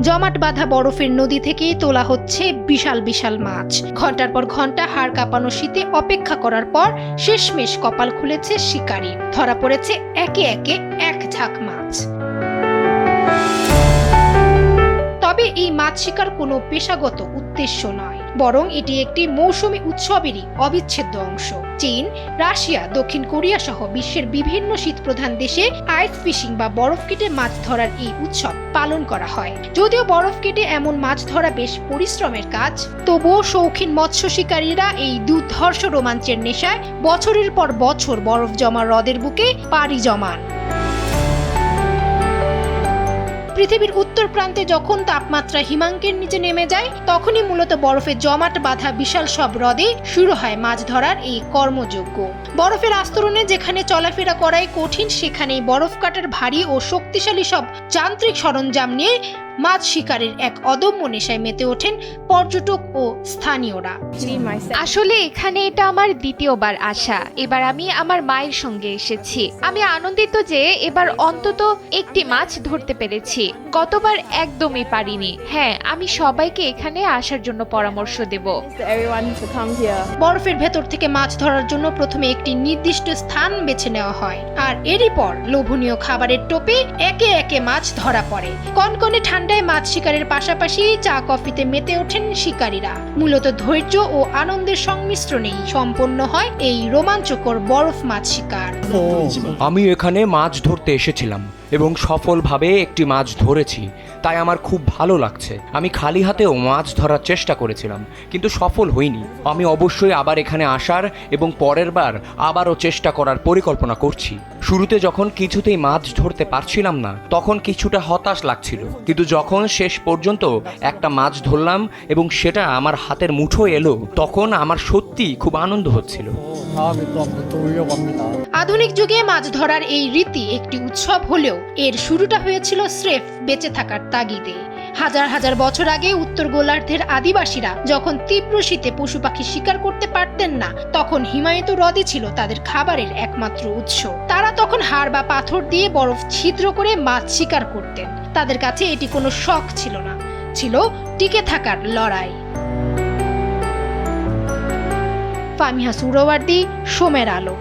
জমাট বাঁধা বরফের নদী থেকে তোলা হচ্ছে বিশাল বিশাল মাছ। ঘন্টার পর ঘন্টা হাড় কাঁপানো শীতে অপেক্ষা করার পর শেষমেশ কপাল খুলেছে শিকারী। ধরা পড়েছে একে একে এক ঝাঁক মাছ। তবে এই মাছ শিকার কোনো পেশাগত উদ্দেশ্য নয়, বরং এটি একটি মৌসুমী উৎসবেরই অবিচ্ছেদ্য অংশ। চীন, রাশিয়া, দক্ষিণ কোরিয়া সহ বিশ্বের বিভিন্ন শীতপ্রধান দেশে আইস ফিশিং বা বরফ কেটে মাছ ধরার এই উৎসব পালন করা হয়। যদিও বরফ কেটে এমন মাছ ধরা বেশ পরিশ্রমের কাজ, তবুও শৌখিন মৎস্য শিকারীরা এই দুর্ধর্ষ রোমাঞ্চের নেশায় বছরের পর বছর বরফ জমা হ্রদের বুকে পাড়ি জমান। পৃথিবীর উত্তর প্রান্তে যখন তাপমাত্রা হিমাঙ্কের নিচে নেমে যায়, তখনই মূলত বরফে জমাট বাঁধা বিশাল সব হ্রদে শুরু হয় মাছ ধরার এই কর্মযজ্ঞ। বরফের আস্তরণে যেখানে চলাফেরা করাই কঠিন, সেখানেই বরফ কাটার ভারী ও শক্তিশালী সব যান্ত্রিক সরঞ্জাম নিয়ে মাছ শিকারের এক অদম্য নেশায় মেতে ওঠেন পর্যটক ও স্থানীয়রা। আসলে এখানে এটা আমার দ্বিতীয়বার আসা। এবার আমি আমার মায়ের সঙ্গে এসেছি। আমি আনন্দিত যে এবার অন্তত একটি মাছ ধরতে পেরেছি। গতবার একদমই পারিনি। হ্যাঁ, আমি সবাইকে এখানে আসার জন্য পরামর্শ দেব। বরফের ভেতর থেকে মাছ ধরার জন্য প্রথমে একটি নির্দিষ্ট স্থান বেছে নেওয়া হয়, আর এরই পর লোভনীয় খাবারের টোপে একে একে মাছ ধরা পড়ে। কনকনে ঠান্ডায় মাছ শিকারের পাশাপাশি চা কফিতে মেতে ওঠেন শিকারীরা। মূলত ধৈর্য ও আনন্দের সংমিশ্রণেই সম্পন্ন হয় এই রোমাঞ্চকর বরফ মাছ শিকার। আমি এখানে মাছ ধরতে এসেছিলাম এবং সফলভাবে একটি মাছ ধরেছি, তাই আমার খুব ভালো লাগছে। আমি খালি হাতেও মাছ ধরার চেষ্টা করেছিলাম, কিন্তু সফল হইনি। আমি অবশ্যই আবার এখানে আসার এবং পরের বার আবারও চেষ্টা করার পরিকল্পনা করছি। শুরুতে যখন কিছুতেই মাছ ধরতে পারছিলাম না, তখন কিছুটা হতাশ লাগছিল, কিন্তু যখন শেষ পর্যন্ত একটা মাছ ধরলাম এবং সেটা আমার হাতের মুঠোয় এলো, তখন আমার সত্যিই খুব আনন্দ হচ্ছিল। আধুনিক যুগে মাছ ধরার এই রীতি একটি উৎসব হলেও এর শুরুটা হয়েছিল স্রেফ বেঁচে থাকার তাগিদে। হাজার হাজার বছর আগে উত্তর গোলার্ধের আদিবাসীরা যখন তীব্র শীতে পশু পাখি শিকার করতে পারতেন না, তখন হিমায়িত হ্রদই ছিল তাদের খাবারের একমাত্র উৎস। তারা তখন হাড় বা পাথর দিয়ে বরফ ছিদ্র করে মাছ শিকার করতেন। তাদের কাছে এটি কোনো শখ ছিল না, ছিল টিকে থাকার লড়াই। ফামিহা সুহরাওয়ার্দী, সোমের আলো।